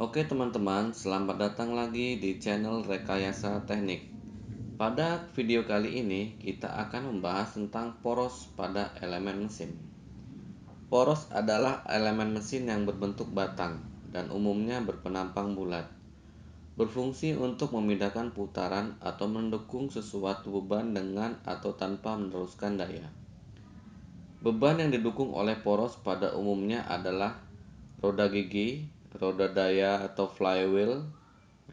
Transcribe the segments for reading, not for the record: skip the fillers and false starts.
Oke teman-teman, selamat datang lagi di channel Rekayasa Teknik. Pada video kali ini kita akan membahas tentang poros pada elemen mesin. Poros adalah elemen mesin yang berbentuk batang dan umumnya berpenampang bulat. Berfungsi untuk memindahkan putaran atau mendukung sesuatu beban dengan atau tanpa meneruskan daya. Beban yang didukung oleh poros pada umumnya adalah roda gigi, roda daya atau flywheel,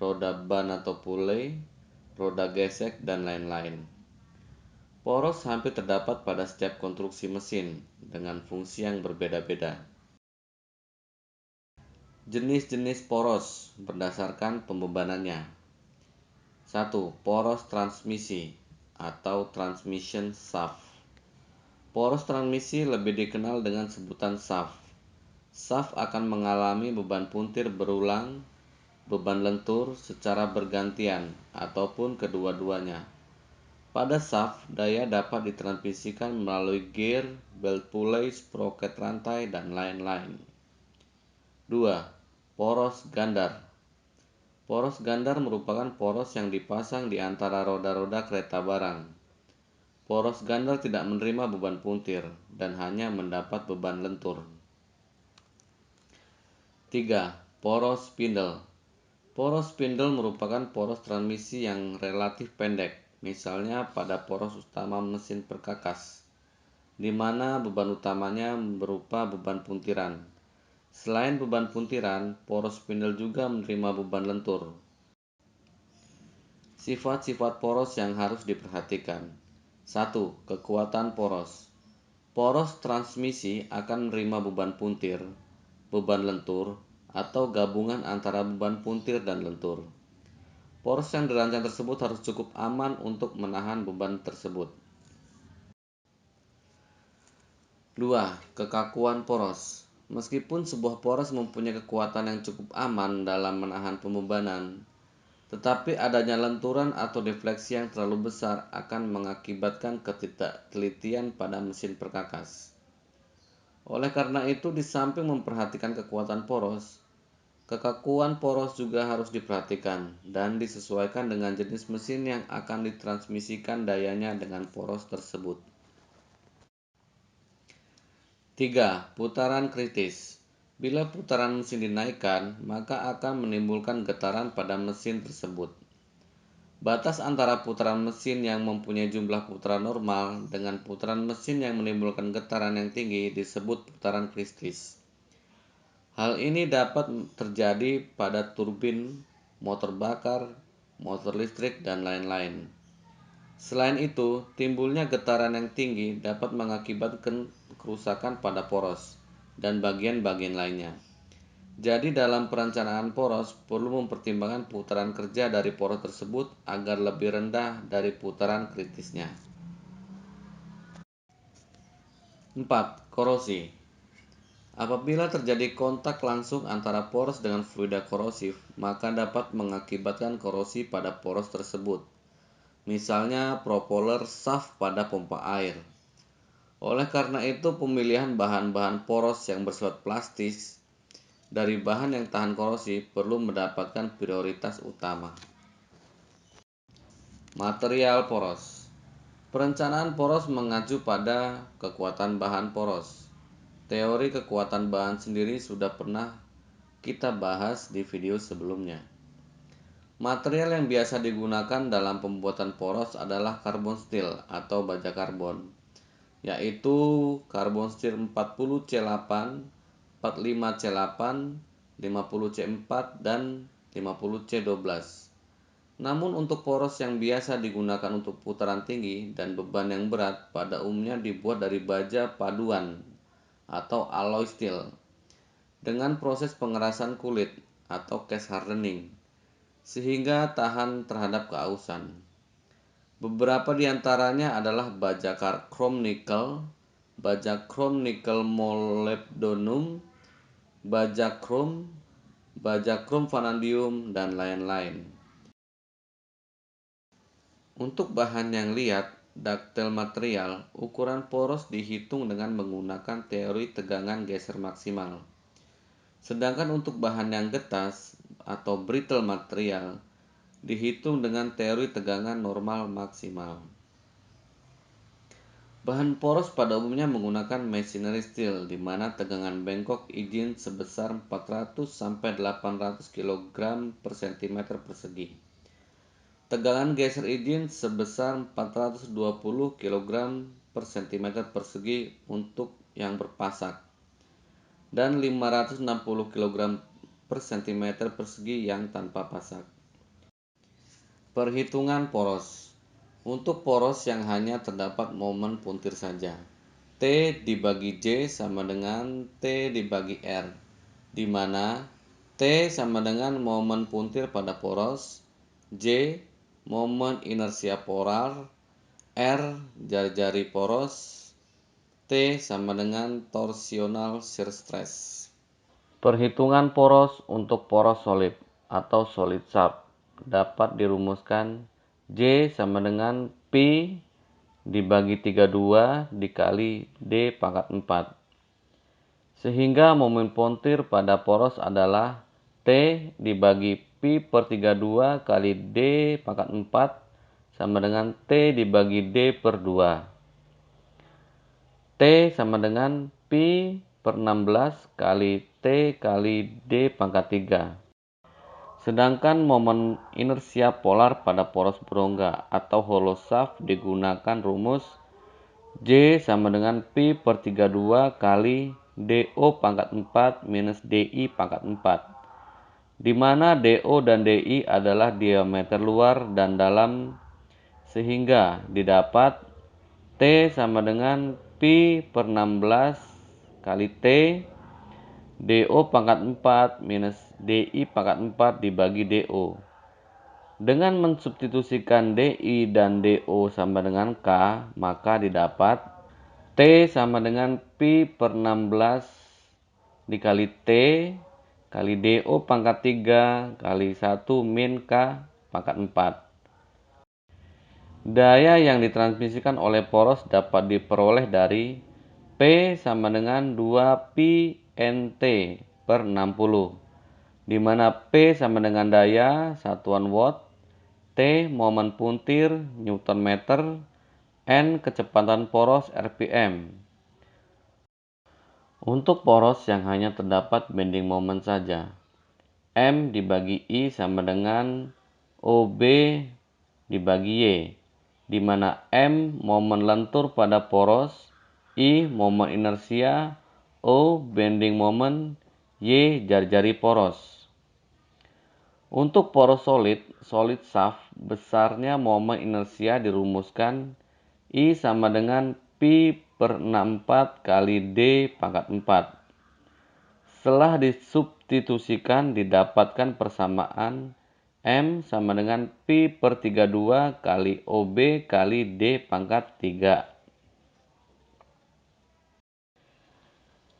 roda ban atau pulley, roda gesek, dan lain-lain. Poros hampir terdapat pada setiap konstruksi mesin dengan fungsi yang berbeda-beda. Jenis-jenis poros berdasarkan pembebanannya. 1. Poros transmisi atau transmission shaft. Poros transmisi lebih dikenal dengan sebutan shaft. Shaft akan mengalami beban puntir berulang, beban lentur secara bergantian, ataupun kedua-duanya. Pada shaft, daya dapat ditransmisikan melalui gear, belt pulley, sprocket rantai, dan lain-lain. 2. Poros gandar. Poros gandar merupakan poros yang dipasang di antara roda-roda kereta barang. Poros gandar tidak menerima beban puntir dan hanya mendapat beban lentur. 3. Poros spindle. Poros spindle merupakan poros transmisi yang relatif pendek, misalnya pada poros utama mesin perkakas, di mana beban utamanya berupa beban puntiran. Selain beban puntiran, poros spindle juga menerima beban lentur. Sifat-sifat poros yang harus diperhatikan. 1. Kekuatan poros. Poros transmisi akan menerima beban puntir, beban lentur, atau gabungan antara beban puntir dan lentur. Poros yang dirancang tersebut harus cukup aman untuk menahan beban tersebut. 2. Kekakuan poros. Meskipun sebuah poros mempunyai kekuatan yang cukup aman dalam menahan pembebanan, tetapi adanya lenturan atau defleksi yang terlalu besar akan mengakibatkan ketidaktelitian pada mesin perkakas. Oleh karena itu, di samping memperhatikan kekuatan poros, kekakuan poros juga harus diperhatikan dan disesuaikan dengan jenis mesin yang akan ditransmisikan dayanya dengan poros tersebut. 3. Putaran kritis. Bila putaran mesin dinaikkan, maka akan menimbulkan getaran pada mesin tersebut. Batas antara putaran mesin yang mempunyai jumlah putaran normal dengan putaran mesin yang menimbulkan getaran yang tinggi disebut putaran kritis. Hal ini dapat terjadi pada turbin, motor bakar, motor listrik, dan lain-lain. Selain itu, timbulnya getaran yang tinggi dapat mengakibatkan kerusakan pada poros dan bagian-bagian lainnya. Jadi dalam perencanaan poros perlu mempertimbangkan putaran kerja dari poros tersebut agar lebih rendah dari putaran kritisnya. 4. Korosi. Apabila terjadi kontak langsung antara poros dengan fluida korosif, maka dapat mengakibatkan korosi pada poros tersebut. Misalnya propeller shaft pada pompa air. Oleh karena itu, pemilihan bahan-bahan poros yang bersifat plastis dari bahan yang tahan korosi perlu mendapatkan prioritas utama. Material poros. Perencanaan poros mengacu pada kekuatan bahan poros. Teori kekuatan bahan sendiri sudah pernah kita bahas di video sebelumnya. Material yang biasa digunakan dalam pembuatan poros adalah carbon steel atau baja karbon, yaitu carbon steel 40C8, 45C8, 50C4, dan 50C12. Namun untuk poros yang biasa digunakan untuk putaran tinggi dan beban yang berat pada umumnya dibuat dari baja paduan atau alloy steel dengan proses pengerasan kulit atau cast hardening sehingga tahan terhadap keausan. Beberapa di antaranya adalah baja chrome nickel, baja chrome nickel molybdenum, baja chrome vanadium, dan lain-lain. Untuk bahan yang liat, ductile material, ukuran poros dihitung dengan menggunakan teori tegangan geser maksimal. Sedangkan untuk bahan yang getas atau brittle material dihitung dengan teori tegangan normal maksimal. Bahan poros pada umumnya menggunakan masonry steel, di mana tegangan bengkok izin sebesar 400 sampai 800 kg per cm persegi. Tegangan geser izin sebesar 420 kg per cm persegi untuk yang berpasak dan 560 kg per cm persegi yang tanpa pasak. Perhitungan poros. Untuk poros yang hanya terdapat momen puntir saja, T dibagi J sama dengan T dibagi R, di mana T sama dengan momen puntir pada poros, J momen inersia polar, R jari-jari poros, T sama dengan torsional shear stress. Perhitungan poros untuk poros solid atau solid shaft dapat dirumuskan J sama dengan P dibagi 32 dikali D pangkat 4. Sehingga momen puntir pada poros adalah T dibagi P per 32 kali D pangkat 4 sama dengan T dibagi D per 2. T sama dengan P per 16 kali T kali D pangkat 3. Sedangkan momen inersia polar pada poros berongga atau hollow shaft digunakan rumus J sama dengan P per 32 kali DO pangkat 4 minus DI pangkat 4, di mana DO dan DI adalah diameter luar dan dalam, sehingga didapat T sama dengan P per 16 kali T DO pangkat 4 minus DI pangkat 4 dibagi DO. Dengan mensubstitusikan DI dan DO sama dengan K, maka didapat T sama dengan P per 16 dikali T kali DO pangkat 3 kali 1 min K pangkat 4. Daya yang ditransmisikan oleh poros dapat diperoleh dari P sama dengan 2pi Nt per 60, di mana P sama dengan daya satuan watt, T momen puntir Newton meter, N kecepatan poros rpm. Untuk poros yang hanya terdapat bending moment saja, M dibagi I sama dengan OB dibagi Y, di mana M momen lentur pada poros, I momen inersia, O bending moment, Y jari-jari poros. Untuk poros solid shaft, besarnya momen inersia dirumuskan I sama dengan P per 64 kali D pangkat 4. Setelah disubstitusikan didapatkan persamaan M sama dengan P per 32 kali OB kali D pangkat 3.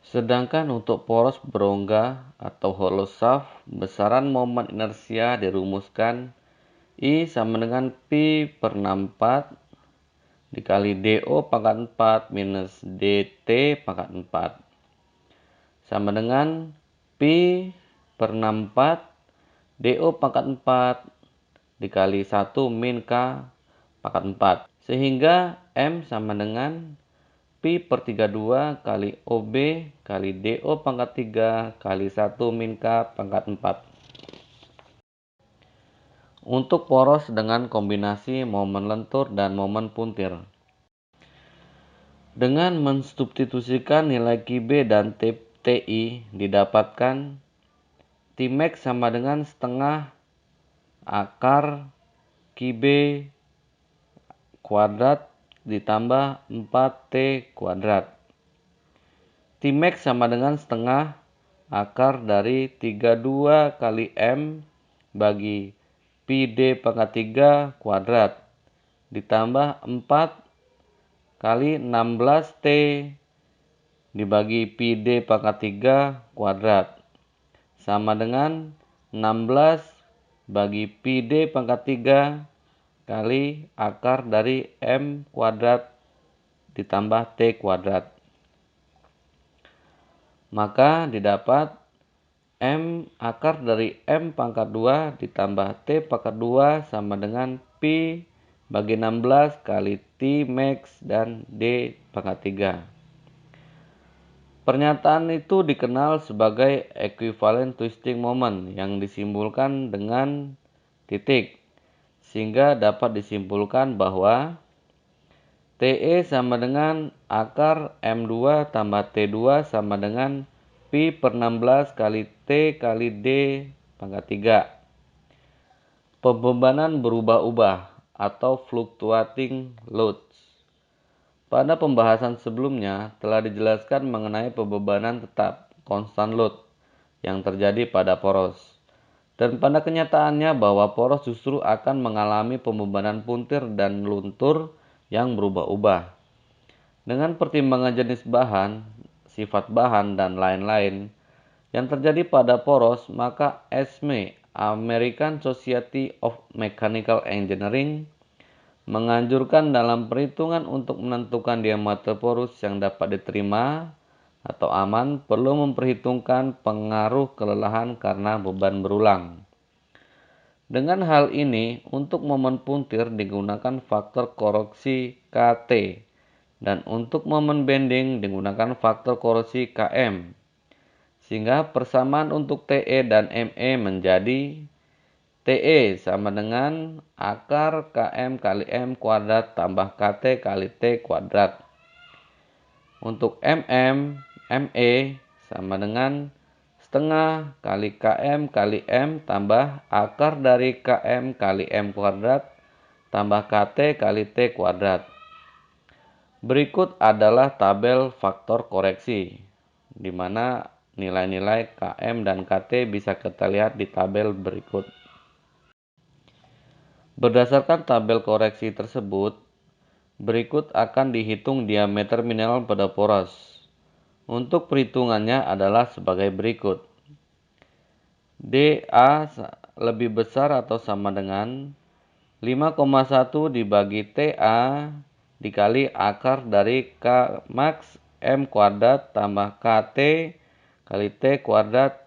Sedangkan untuk poros berongga atau hollow shaft, besaran momen inersia dirumuskan I sama dengan P per 64 dikali DO pangkat 4 minus DT pangkat 4. Sama dengan P per 64 DO pangkat 4 dikali 1 min K pangkat 4. Sehingga M sama dengan P per 32 kali OB kali DO pangkat 3 kali 1 min K pangkat 4. Untuk poros dengan kombinasi momen lentur dan momen puntir, dengan mensubstitusikan nilai QB dan TI didapatkan Tmax sama dengan setengah akar QB kuadrat ditambah 4T kuadrat. Tmax sama dengan setengah akar dari 32 kali M bagi PD pangkat 3 kuadrat ditambah 4 kali 16T dibagi PD pangkat 3 kuadrat sama dengan 16 bagi PD pangkat 3 kali akar dari M kuadrat ditambah T kuadrat. Maka didapat M akar dari M pangkat 2 ditambah T pangkat 2 sama dengan Pi bagi 16 kali T max dan D pangkat 3. Pernyataan itu dikenal sebagai equivalent twisting moment yang disimbolkan dengan titik, sehingga dapat disimpulkan bahwa TE sama dengan akar M2 tambah T2 sama dengan Pi per 16 kali T kali D pangkat 3. Pembebanan berubah-ubah atau fluctuating loads. Pada pembahasan sebelumnya telah dijelaskan mengenai pembebanan tetap constant load yang terjadi pada poros. Dan pada kenyataannya bahwa poros justru akan mengalami pembebanan puntir dan luntur yang berubah-ubah. Dengan pertimbangan jenis bahan, sifat bahan, dan lain-lain yang terjadi pada poros, maka ASME, American Society of Mechanical Engineering, menganjurkan dalam perhitungan untuk menentukan diameter porus yang dapat diterima atau aman perlu memperhitungkan pengaruh kelelahan karena beban berulang. Dengan hal ini, untuk momen puntir digunakan faktor korosi Kt dan untuk momen bending digunakan faktor korosi Km. Sehingga persamaan untuk Te dan Me menjadi Te sama dengan akar Km kali M kuadrat tambah Kt kali T kuadrat. Untuk Me sama dengan setengah kali Km kali M tambah akar dari Km kali M kuadrat tambah Kt kali T kuadrat. Berikut adalah tabel faktor koreksi, di mana nilai-nilai Km dan Kt bisa kita lihat di tabel berikut. Berdasarkan tabel koreksi tersebut, berikut akan dihitung diameter minimal pada poros. Untuk perhitungannya adalah sebagai berikut. dA lebih besar atau sama dengan 5,1 dibagi TA dikali akar dari K max M kuadrat tambah KT kali T kuadrat